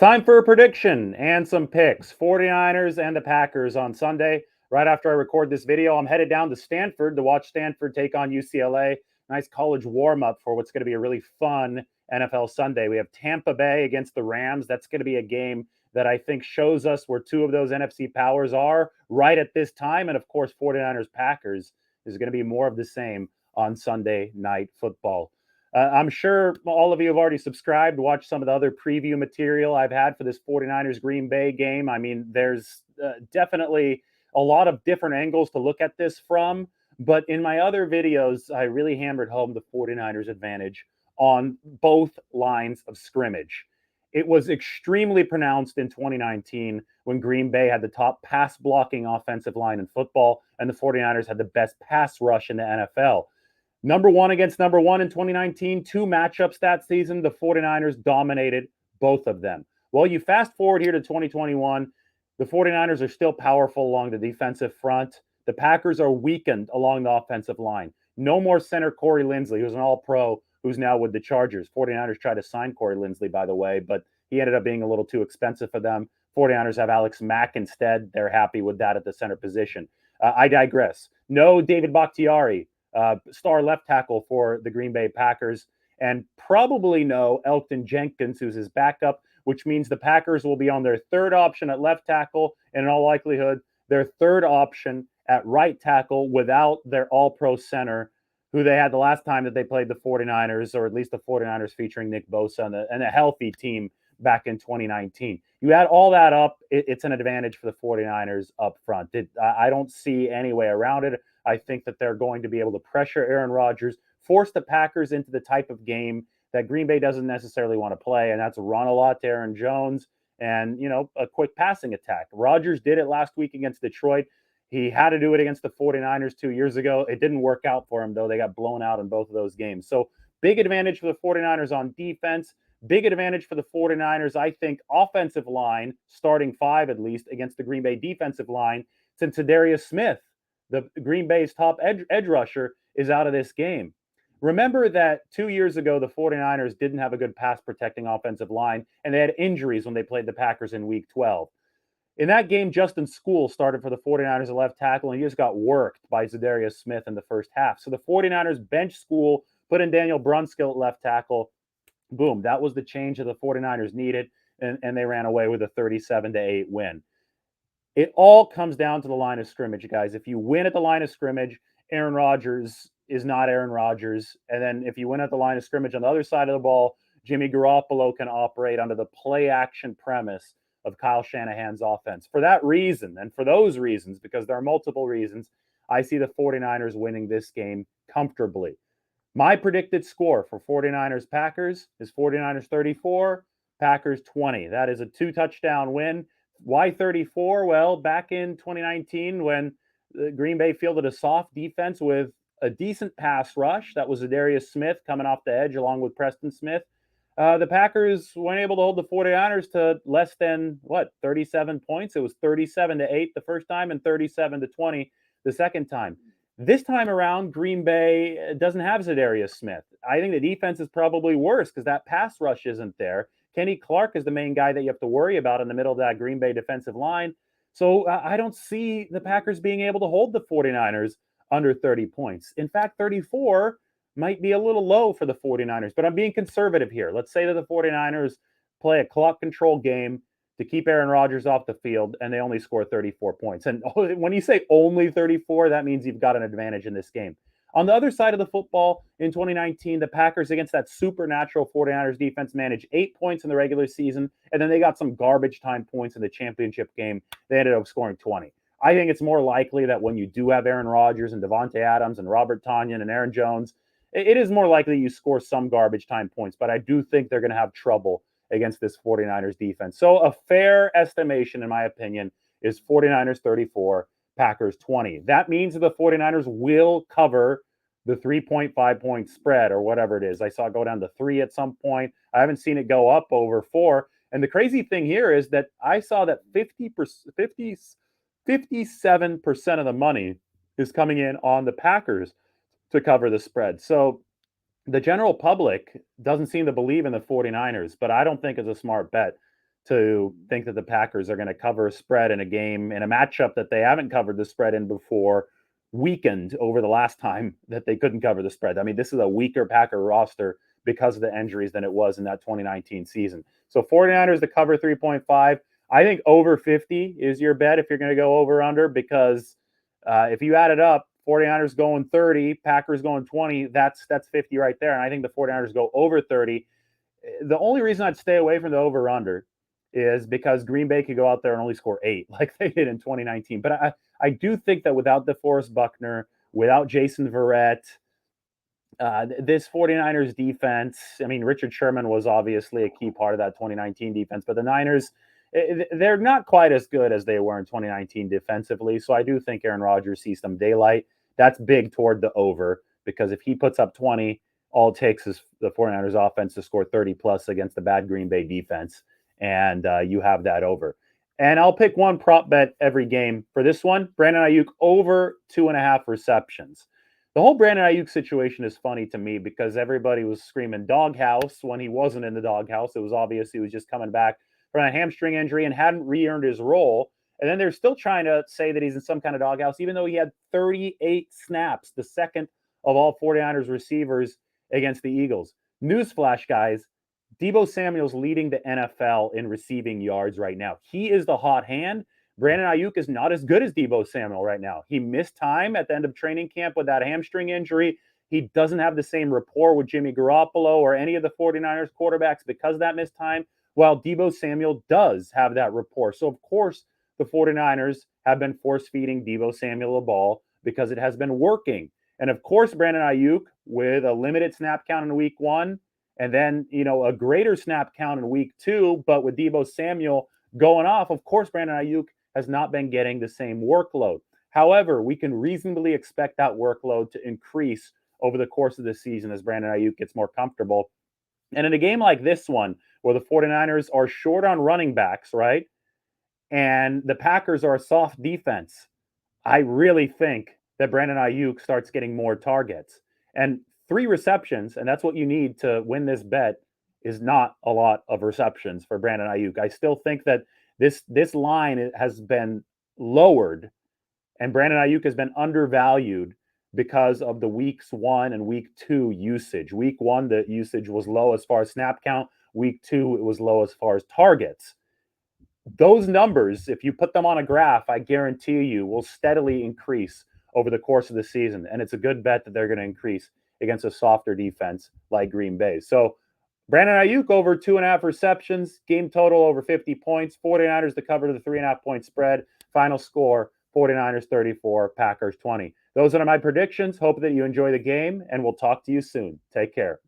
time for a prediction and some picks. 49ers and the Packers on Sunday. Right after I record this video, I'm headed down to Stanford to watch Stanford take on UCLA. Nice college warm up for what's going to be a really fun NFL Sunday. We have Tampa Bay against the Rams. That's going to be a game that I think shows us where two of those NFC powers are right at this time. And of course, 49ers Packers is going to be more of the same on Sunday Night Football. I'm sure all of you have already subscribed, watched some of the other preview material I've had for this 49ers Green Bay game. I mean, there's definitely a lot of different angles to look at this from. But in my other videos, I really hammered home the 49ers advantage on both lines of scrimmage. It was extremely pronounced in 2019 when Green Bay had the top pass blocking offensive line in football, and the 49ers had the best pass rush in the NFL. Number one against number one in 2019, two matchups that season. The 49ers dominated both of them. Well, you fast forward here to 2021, the 49ers are still powerful along the defensive front. The Packers are weakened along the offensive line. No more center Corey Linsley, who's an all-pro, who's now with the Chargers. 49ers tried to sign Corey Linsley, by the way, but he ended up being a little too expensive for them. 49ers have Alex Mack instead. They're happy with that at the center position. I digress. No David Bakhtiari, star left tackle for the Green Bay Packers, and probably no Elgton Jenkins, who's his backup, which means the Packers will be on their third option at left tackle, and in all likelihood, their third option at right tackle without their all-pro center, who they had the last time that they played the 49ers, or at least the 49ers featuring Nick Bosa and a healthy team back in 2019. You add all that up, it's an advantage for the 49ers up front. I don't see any way around it. I think that they're going to be able to pressure Aaron Rodgers, force the Packers into the type of game that Green Bay doesn't necessarily want to play, and that's run a lot to Aaron Jones and, a quick passing attack. Rodgers did it last week against Detroit. He had to do it against the 49ers 2 years ago. It didn't work out for him, though. They got blown out in both of those games. So big advantage for the 49ers on defense. Big advantage for the 49ers, I think, offensive line, starting five at least, against the Green Bay defensive line, since Darius Smith, the Green Bay's top edge rusher, is out of this game. Remember that 2 years ago, the 49ers didn't have a good pass protecting offensive line, and they had injuries when they played the Packers in week 12. In that game, Justin School started for the 49ers at left tackle, and he just got worked by Zadarius Smith in the first half. So the 49ers bench School, put in Daniel Brunskill at left tackle. Boom, that was the change that the 49ers needed, and they ran away with a 37-8 win. It all comes down to the line of scrimmage, guys. If you win at the line of scrimmage, Aaron Rodgers is not Aaron Rodgers. And then if you win at the line of scrimmage on the other side of the ball, Jimmy Garoppolo can operate under the play action premise of Kyle Shanahan's offense. For that reason, and for those reasons, because there are multiple reasons, I see the 49ers winning this game comfortably. My predicted score for 49ers Packers is 49ers 34, Packers 20. That is a 2-touchdown win. Why 34? Well, back in 2019, when Green Bay fielded a soft defense with a decent pass rush, that was Zadarius Smith coming off the edge along with Preston Smith. The Packers weren't able to hold the 49ers to less than 37 points. It was 37-8 the first time and 37-20 the second time. This time around, Green Bay doesn't have Zadarius Smith. I think the defense is probably worse because that pass rush isn't there. Kenny Clark is the main guy that you have to worry about in the middle of that Green Bay defensive line. So I don't see the Packers being able to hold the 49ers under 30 points. In fact, 34 might be a little low for the 49ers, but I'm being conservative here. Let's say that the 49ers play a clock control game to keep Aaron Rodgers off the field, and they only score 34 points. And when you say only 34, that means you've got an advantage in this game. On the other side of the football, in 2019, the Packers against that supernatural 49ers defense managed 8 points in the regular season, and then they got some garbage time points in the championship game. They ended up scoring 20. I think it's more likely that when you do have Aaron Rodgers and Devontae Adams and Robert Tonyan and Aaron Jones, it is more likely you score some garbage time points, but I do think they're going to have trouble against this 49ers defense. So a fair estimation, in my opinion, is 49ers 34, Packers 20. That means that the 49ers will cover the 3.5 point spread or whatever it is. I saw it go down to 3 at some point. I haven't seen it go up over 4. And the crazy thing here is that I saw that 57% of the money is coming in on the Packers to cover the spread. So the general public doesn't seem to believe in the 49ers, but I don't think it's a smart bet to think that the Packers are going to cover a spread in a game, in a matchup that they haven't covered the spread in before, weakened over the last time that they couldn't cover the spread. I mean, this is a weaker Packer roster because of the injuries than it was in that 2019 season. So 49ers to cover 3.5. I think over 50 is your bet if you're going to go over under, because if you add it up, 49ers going 30, Packers going 20, that's 50 right there. And I think the 49ers go over 30. The only reason I'd stay away from the over under is because Green Bay could go out there and only score 8 like they did in 2019. But I do think that without DeForest Buckner, without Jason Verrett, this 49ers defense, I mean, Richard Sherman was obviously a key part of that 2019 defense, but the Niners, they're not quite as good as they were in 2019 defensively. So I do think Aaron Rodgers sees some daylight. That's big toward the over, because if he puts up 20, all it takes is the 49ers offense to score 30 plus against the bad Green Bay defense. And you have that over. And I'll pick one prop bet every game for this one. Brandon Ayuk over 2.5 receptions. The whole Brandon Ayuk situation is funny to me because everybody was screaming doghouse when he wasn't in the doghouse. It was obvious he was just coming back from a hamstring injury and hadn't re-earned his role. And then they're still trying to say that he's in some kind of doghouse, even though he had 38 snaps, the second of all 49ers receivers against the Eagles. Newsflash, guys, Deebo Samuel's leading the NFL in receiving yards right now. He is the hot hand. Brandon Ayuk is not as good as Deebo Samuel right now. He missed time at the end of training camp with that hamstring injury. He doesn't have the same rapport with Jimmy Garoppolo or any of the 49ers quarterbacks because of that missed time, while Deebo Samuel does have that rapport. So, of course, the 49ers have been force-feeding Deebo Samuel the ball because it has been working. And, of course, Brandon Ayuk, with a limited snap count in week 1, and then, a greater snap count in week 2, but with Deebo Samuel going off, of course, Brandon Ayuk has not been getting the same workload. However, we can reasonably expect that workload to increase over the course of the season as Brandon Ayuk gets more comfortable. And in a game like this one, where the 49ers are short on running backs, right? And the Packers are a soft defense, I really think that Brandon Ayuk starts getting more targets. And 3 receptions, and that's what you need to win this bet, is not a lot of receptions for Brandon Ayuk. I still think that this line has been lowered, and Brandon Ayuk has been undervalued because of the weeks 1 and week 2 usage. Week 1, the usage was low as far as snap count. Week 2, it was low as far as targets. Those numbers, if you put them on a graph, I guarantee you will steadily increase over the course of the season. And it's a good bet that they're going to increase against a softer defense like Green Bay. So Brandon Ayuk over 2.5 receptions, game total over 50 points, 49ers to cover the 3.5 point spread. Final score, 49ers 34, Packers 20. Those are my predictions. Hope that you enjoy the game, and we'll talk to you soon. Take care.